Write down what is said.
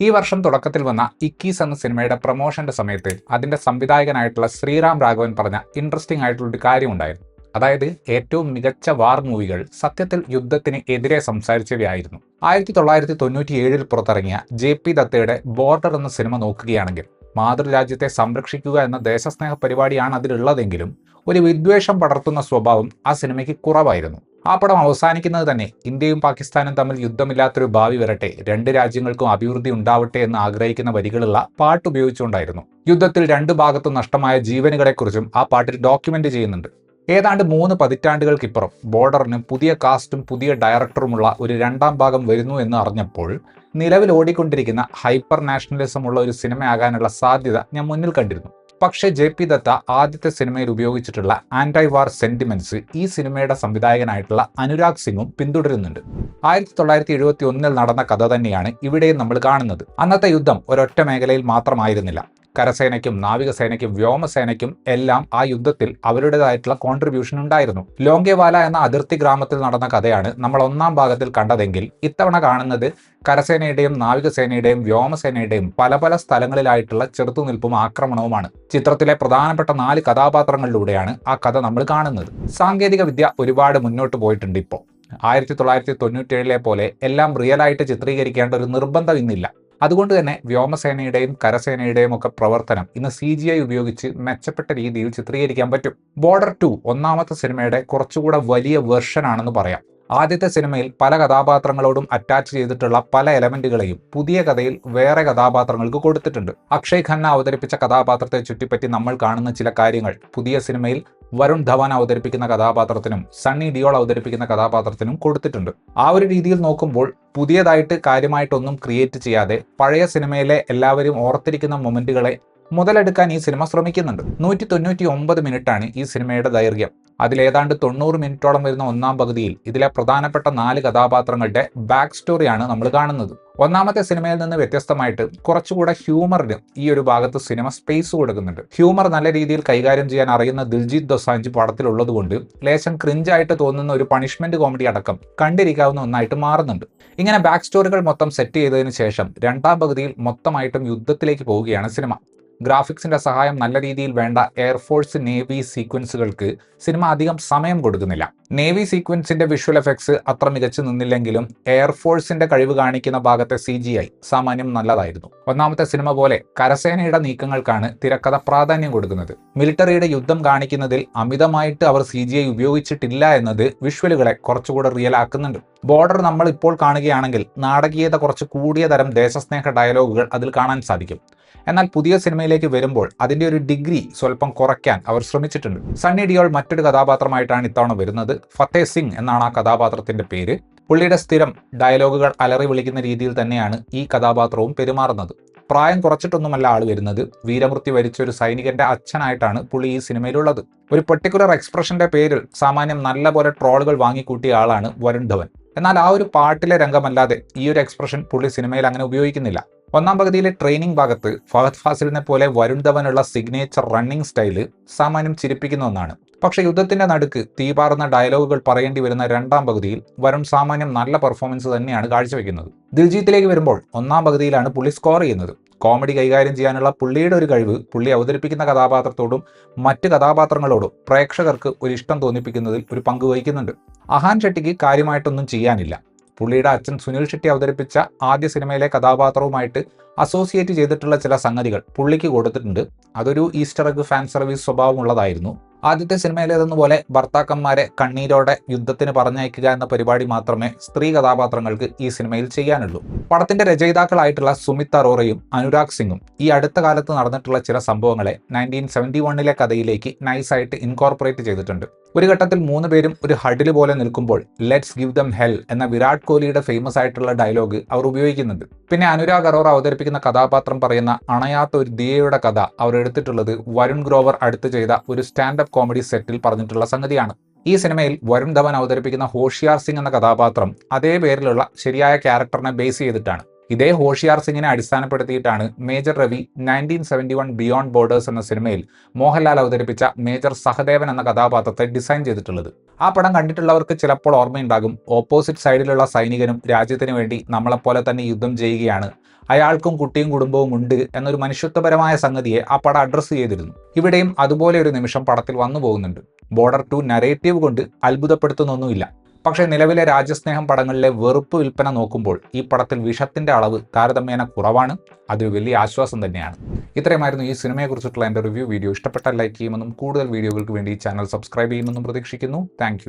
ഈ വർഷം തുടക്കത്തിൽ വന്ന ഇക്കീസ് എന്ന സിനിമയുടെ പ്രൊമോഷന്റെ സമയത്ത് അതിന്റെ സംവിധായകനായിട്ടുള്ള ശ്രീറാം രാഘവൻ പറഞ്ഞ ഇൻട്രസ്റ്റിംഗ് ആയിട്ടുള്ള ഒരു കാര്യമുണ്ടായിരുന്നു. അതായത് ഏറ്റവും മികച്ച വാർ മൂവികൾ സത്യത്തിൽ യുദ്ധത്തിന് എതിരെ സംസാരിച്ചവയായിരുന്നു. 1997 പുറത്തിറങ്ങിയ JP ദത്തയുടെ ബോർഡർ എന്ന സിനിമ നോക്കുകയാണെങ്കിൽ മാതൃരാജ്യത്തെ സംരക്ഷിക്കുക എന്ന ദേശസ്നേഹ പരിപാടിയാണ് അതിലുള്ളതെങ്കിലും ഒരു വിദ്വേഷം പടർത്തുന്ന സ്വഭാവം ആ സിനിമയ്ക്ക് കുറവായിരുന്നു. ആ പടം അവസാനിക്കുന്നത് തന്നെ ഇന്ത്യയും പാകിസ്ഥാനും തമ്മിൽ യുദ്ധമില്ലാത്തൊരു ഭാവി വരട്ടെ, രണ്ട് രാജ്യങ്ങൾക്കും അഭിവൃദ്ധി ഉണ്ടാവട്ടെ എന്ന് ആഗ്രഹിക്കുന്ന വരികളുള്ള പാട്ട് ഉപയോഗിച്ചുകൊണ്ടായിരുന്നു. യുദ്ധത്തിൽ രണ്ടു ഭാഗത്തും നഷ്ടമായ ജീവനുകളെക്കുറിച്ചും ആ പാട്ടിൽ ഡോക്യുമെന്റ് ചെയ്യുന്നുണ്ട്. ഏതാണ്ട് 3 പതിറ്റാണ്ടുകൾക്കിപ്പുറം ബോർഡറിന് പുതിയ കാസ്റ്റും പുതിയ ഡയറക്ടറുമുള്ള ഒരു രണ്ടാം ഭാഗം വരുന്നു എന്ന് അറിഞ്ഞപ്പോൾ നിലവിൽ ഓടിക്കൊണ്ടിരിക്കുന്ന ഹൈപ്പർ നാഷണലിസം ഉള്ള ഒരു സിനിമയാകാനുള്ള സാധ്യത ഞാൻ മുന്നിൽ കണ്ടിരുന്നു. പക്ഷേ JP ദത്ത ആദ്യത്തെ സിനിമയിൽ ഉപയോഗിച്ചിട്ടുള്ള ആന്റൈ വാർ സെന്റിമെന്റ്സ് ഈ സിനിമയുടെ സംവിധായകനായിട്ടുള്ള അനുരാഗ് സിംഗും പിന്തുടരുന്നുണ്ട്. 1971 നടന്ന കഥ തന്നെയാണ് ഇവിടെയും നമ്മൾ കാണുന്നത്. അന്നത്തെ യുദ്ധം ഒരൊറ്റ മേഖലയിൽ മാത്രമായിരുന്നില്ല. കരസേനയ്ക്കും നാവികസേനയ്ക്കും വ്യോമസേനയ്ക്കും എല്ലാം ആ യുദ്ധത്തിൽ അവരുടേതായിട്ടുള്ള കോൺട്രിബ്യൂഷൻ ഉണ്ടായിരുന്നു. ലോങ്കേവാല എന്ന അതിർത്തി ഗ്രാമത്തിൽ നടന്ന കഥയാണ് നമ്മൾ ഒന്നാം ഭാഗത്തിൽ കണ്ടതെങ്കിൽ ഇത്തവണ കാണുന്നത് കരസേനയുടെയും നാവികസേനയുടെയും വ്യോമസേനയുടെയും പല പല സ്ഥലങ്ങളിലായിട്ടുള്ള ചെറുത്തുനിൽപ്പും ആക്രമണവുമാണ്. ചിത്രത്തിലെ പ്രധാനപ്പെട്ട 4 കഥാപാത്രങ്ങളിലൂടെയാണ് ആ കഥ നമ്മൾ കാണുന്നത്. സാങ്കേതിക വിദ്യ ഒരുപാട് മുന്നോട്ട് പോയിട്ടുണ്ട്. ഇപ്പോൾ 1997 പോലെ എല്ലാം റിയലായിട്ട് ചിത്രീകരിക്കേണ്ട ഒരു നിർബന്ധം ഇന്നില്ല. അതുകൊണ്ട് തന്നെ വ്യോമസേനയുടെയും കരസേനയുടെയും ഒക്കെ പ്രവർത്തനം ഇന്ന് CGI ഉപയോഗിച്ച് മെച്ചപ്പെട്ട രീതിയിൽ ചിത്രീകരിക്കാൻ പറ്റും. ബോർഡർ 2 ഒന്നാമത്തെ സിനിമയുടെ കുറച്ചുകൂടെ വലിയ വെർഷൻ ആണെന്ന് പറയാം. ആദ്യത്തെ സിനിമയിൽ പല കഥാപാത്രങ്ങളോടും അറ്റാച്ച് ചെയ്തിട്ടുള്ള പല എലമെന്റുകളെയും പുതിയ കഥയിൽ വേറെ കഥാപാത്രങ്ങൾക്ക് കൊടുത്തിട്ടുണ്ട്. അക്ഷയ് ഖന്ന അവതരിപ്പിച്ച കഥാപാത്രത്തെ ചുറ്റിപ്പറ്റി നമ്മൾ കാണുന്ന ചില കാര്യങ്ങൾ പുതിയ സിനിമയിൽ വരുൺ ധവാൻ അവതരിപ്പിക്കുന്ന കഥാപാത്രത്തിനും സണ്ണി ഡിയോൾ അവതരിപ്പിക്കുന്ന കഥാപാത്രത്തിനും കൊടുത്തിട്ടുണ്ട്. ആ ഒരു രീതിയിൽ നോക്കുമ്പോൾ പുതിയതായിട്ട് കാര്യമായിട്ടൊന്നും ക്രിയേറ്റ് ചെയ്യാതെ പഴയ സിനിമയിലെ എല്ലാവരും ഓർത്തിരിക്കുന്ന മൊമെന്റുകളെ മുതലെടുക്കാൻ ഈ സിനിമ ശ്രമിക്കുന്നുണ്ട്. 199 മിനിറ്റാണ് ഈ സിനിമയുടെ ദൈർഘ്യം. അതിലേതാണ്ട് 90 മിനിറ്റോളം വരുന്ന ഒന്നാം പകുതിയിൽ ഇതിലെ പ്രധാനപ്പെട്ട 4 കഥാപാത്രങ്ങളുടെ ബാക്ക് സ്റ്റോറിയാണ് നമ്മൾ കാണുന്നത്. ഒന്നാമത്തെ സിനിമയിൽ നിന്ന് വ്യത്യസ്തമായിട്ട് കുറച്ചുകൂടെ ഹ്യൂമറിന് ഈ ഒരു ഭാഗത്ത് സിനിമ സ്പേസ് കൊടുക്കുന്നുണ്ട്. ഹ്യൂമർ നല്ല രീതിയിൽ കൈകാര്യം ചെയ്യാൻ അറിയുന്ന ദിൽജീത് ദൊസാഞ്ച് പടത്തിലുള്ളതുകൊണ്ട് ലേശം ക്രിഞ്ചായിട്ട് തോന്നുന്ന ഒരു പണിഷ്മെന്റ് കോമഡി അടക്കം കണ്ടിരിക്കാവുന്ന ഒന്നായിട്ട് മാറുന്നുണ്ട്. ഇങ്ങനെ ബാക്ക് സ്റ്റോറികൾ മൊത്തം സെറ്റ് ചെയ്തതിനു ശേഷം രണ്ടാം പകുതിയിൽ മൊത്തമായിട്ടും യുദ്ധത്തിലേക്ക് പോവുകയാണ് സിനിമ. ഗ്രാഫിക്സിന്റെ സഹായം നല്ല രീതിയിൽ വേണ്ട എയർഫോഴ്സ് നേവി സീക്വൻസുകൾക്ക് സിനിമ അധികം സമയം കൊടുക്കുന്നില്ല. നേവി സീക്വൻസിന്റെ വിഷ്വൽ എഫക്ട്സ് അത്ര മികച്ചു നിന്നില്ലെങ്കിലും എയർഫോഴ്സിന്റെ കഴിവ് കാണിക്കുന്ന ഭാഗത്തെ CGI സാമാന്യം നല്ലതായിരുന്നു. ഒന്നാമത്തെ സിനിമ പോലെ കരസേനയുടെ നീക്കങ്ങൾക്കാണ് തിരക്കഥ പ്രാധാന്യം കൊടുക്കുന്നത്. മിലിറ്ററിയുടെ യുദ്ധം കാണിക്കുന്നതിൽ അമിതമായിട്ട് അവർ CGI ഉപയോഗിച്ചിട്ടില്ല എന്നത് വിഷ്വലുകളെ കുറച്ചുകൂടെ റിയൽ ആക്കുന്നുണ്ട്. ബോർഡർ നമ്മൾ ഇപ്പോൾ കാണുകയാണെങ്കിൽ നാടകീയത കുറച്ച് കൂടിയ തരം ദേശസ്നേഹ ഡയലോഗുകൾ അതിൽ കാണാൻ സാധിക്കും. എന്നാൽ പുതിയ സിനിമയിലേക്ക് വരുമ്പോൾ അതിന്റെ ഒരു ഡിഗ്രി സ്വല്പം കുറയ്ക്കാൻ അവർ ശ്രമിച്ചിട്ടുണ്ട്. സണ്ണി ഡിയോൾ മറ്റൊരു കഥാപാത്രമായിട്ടാണ് ഇത്തവണ വരുന്നത്. ഫത്തേഹ് സിംഗ് എന്നാണ് ആ കഥാപാത്രത്തിന്റെ പേര്. പുള്ളിയുടെ സ്ഥിരം ഡയലോഗുകൾ അലറി വിളിക്കുന്ന രീതിയിൽ തന്നെയാണ് ഈ കഥാപാത്രവും പെരുമാറുന്നത്. പ്രായം കുറച്ചിട്ടൊന്നുമല്ല ആൾ വരുന്നത്. വീരമൃത്യു വരിച്ച ഒരു സൈനികന്റെ അച്ഛനായിട്ടാണ് പുള്ളി ഈ സിനിമയിലുള്ളത്. ഒരു പെർട്ടിക്കുലർ എക്സ്പ്രഷന്റെ പേരിൽ സാമാന്യം നല്ലപോലെ ട്രോളുകൾ വാങ്ങിക്കൂട്ടിയ ആളാണ് വരുൺ ധവൻ. എന്നാൽ ആ ഒരു പാട്ടിലെ രംഗമല്ലാതെ ഈ ഒരു എക്സ്പ്രഷൻ പുള്ളി സിനിമയിൽ അങ്ങനെ ഉപയോഗിക്കുന്നില്ല. ഒന്നാം പകുതിയിലെ ട്രെയിനിങ് ഭാഗത്ത് ഫഹദ് ഫാസിലിനെ പോലെ വരുൺ ധവനുള്ള സിഗ്നേച്ചർ റണ്ണിംഗ് സ്റ്റൈല് സാമാന്യം ചിരിപ്പിക്കുന്ന ഒന്നാണ്. പക്ഷേ യുദ്ധത്തിന്റെ നടുക്ക് തീപാറുന്ന ഡയലോഗുകൾ പറയേണ്ടി വരുന്ന രണ്ടാം പകുതിയിൽ വരുൺ സാമാന്യം നല്ല പെർഫോമൻസ് തന്നെയാണ് കാഴ്ചവെക്കുന്നത്. ദിൽജീത്തിലേക്ക് വരുമ്പോൾ ഒന്നാം പകുതിയിലാണ് പുള്ളി സ്കോർ ചെയ്യുന്നത്. കോമഡി കൈകാര്യം ചെയ്യാനുള്ള പുള്ളിയുടെ ഒരു കഴിവ് പുള്ളി അവതരിപ്പിക്കുന്ന കഥാപാത്രത്തോടും മറ്റ് കഥാപാത്രങ്ങളോടും പ്രേക്ഷകർക്ക് ഒരു ഇഷ്ടം തോന്നിപ്പിക്കുന്നതിൽ ഒരു പങ്ക് വഹിക്കുന്നുണ്ട്. അഹാൻ ഷെട്ടിക്ക് കാര്യമായിട്ടൊന്നും ചെയ്യാനില്ല. പുള്ളിയുടെ അച്ഛൻ സുനിൽ ഷെട്ടി അവതരിപ്പിച്ച ആദ്യ സിനിമയിലെ കഥാപാത്രവുമായിട്ട് അസോസിയേറ്റ് ചെയ്തിട്ടുള്ള ചില സംഗതികൾ പുള്ളിക്ക് കൊടുത്തിട്ടുണ്ട്. അതൊരു ഈസ്റ്റർ എഗ് ഫാൻ സർവീസ് സ്വഭാവമുള്ളതായിരുന്നു. ആദ്യത്തെ സിനിമയിലേതെന്നുപോലെ ഭർത്താക്കന്മാരെ കണ്ണീരോടെ യുദ്ധത്തിന് പറഞ്ഞയക്കുക എന്ന പരിപാടി മാത്രമേ സ്ത്രീ കഥാപാത്രങ്ങൾക്ക് ഈ സിനിമയിൽ ചെയ്യാനുള്ളൂ. പടത്തിന്റെ രചയിതാക്കളായിട്ടുള്ള സുമിത് അറോറയും അനുരാഗ് സിംഗും ഈ അടുത്ത കാലത്ത് നടന്നിട്ടുള്ള ചില സംഭവങ്ങളെ 1971 കഥയിലേക്ക് നൈസായിട്ട് ഇൻകോർപ്പറേറ്റ് ചെയ്തിട്ടുണ്ട്. ഒരു ഘട്ടത്തിൽ 3 പേരും ഒരു ഹഡിൽ പോലെ നിൽക്കുമ്പോൾ ലെറ്റ്സ് ഗിവ് ദം ഹെൽ എന്ന വിരാട് കോഹ്ലിയുടെ ഫേമസ് ആയിട്ടുള്ള ഡയലോഗ് അവർ ഉപയോഗിക്കുന്നുണ്ട്. പിന്നെ അനുരാഗ് അറോറ അവതരിപ്പിക്കുന്ന കഥാപാത്രം പറയുന്ന അണയാത്ത ഒരു ദിയയുടെ കഥ അവർ എടുത്തിട്ടുള്ളത് വരുൺ ഗ്രോവർ അടുത്ത് ചെയ്ത ഒരു സ്റ്റാൻഡപ്പ് കോമഡി സെറ്റിൽ പറഞ്ഞിട്ടുള്ള സംഗതിയാണ്. ഈ സിനിമയിൽ വരുൺ ധവൻ അവതരിപ്പിക്കുന്ന ഹോഷിയാർ സിംഗ് എന്ന കഥാപാത്രം അതേ പേരിലുള്ള ശരിയായ ക്യാരക്ടറിനെ ബേസ് ചെയ്തിട്ടാണ്. ഇതേ ഹോഷിയാർ സിംഗിനെ അടിസ്ഥാനപ്പെടുത്തിയിട്ടാണ് മേജർ രവി 1971 ബിയോണ്ട് ബോർഡേഴ്സ് എന്ന സിനിമയിൽ മോഹൻലാൽ അവതരിപ്പിച്ച മേജർ സഹദേവൻ എന്ന കഥാപാത്രത്തെ ഡിസൈൻ ചെയ്തിട്ടുള്ളത്. ആ പടം കണ്ടിട്ടുള്ളവർക്ക് ചിലപ്പോൾ ഓർമ്മയുണ്ടാകും, ഓപ്പോസിറ്റ് സൈഡിലുള്ള സൈനികനും രാജ്യത്തിന് വേണ്ടി നമ്മളെപ്പോലെ തന്നെ യുദ്ധം ചെയ്യുകയാണ്, അയാൾക്കും കുട്ടിയും കുടുംബവും ഉണ്ട് എന്നൊരു മനുഷ്യത്വപരമായ സംഗതിയെ ആ പടം അഡ്രസ്സ് ചെയ്തിരുന്നു. ഇവിടെയും അതുപോലെ ഒരു നിമിഷം പടത്തിൽ വന്നു പോകുന്നുണ്ട്. ബോർഡർ 2 നരേറ്റീവ് കൊണ്ട് അത്ഭുതപ്പെടുത്തുന്നൊന്നുമില്ല. പക്ഷേ നിലവിലെ രാജ്യസ്നേഹം പടങ്ങളിലെ വെറുപ്പ് വിൽപ്പന നോക്കുമ്പോൾ ഈ പടത്തിൽ വിഷത്തിന്റെ അളവ് താരതമ്യേന കുറവാണ്. അതൊരു വലിയ ആശ്വാസം തന്നെയാണ്. ഇത്രയുമായിരുന്നു ഈ സിനിമയെക്കുറിച്ചിട്ടുള്ള എൻ്റെ റിവ്യൂ വീഡിയോ. ഇഷ്ടപ്പെട്ടാൽ ലൈക്ക് ചെയ്യുമെന്നും കൂടുതൽ വീഡിയോകൾക്ക് വേണ്ടി ചാനൽ സബ്സ്ക്രൈബ് ചെയ്യുമെന്നും പ്രതീക്ഷിക്കുന്നു. താങ്ക്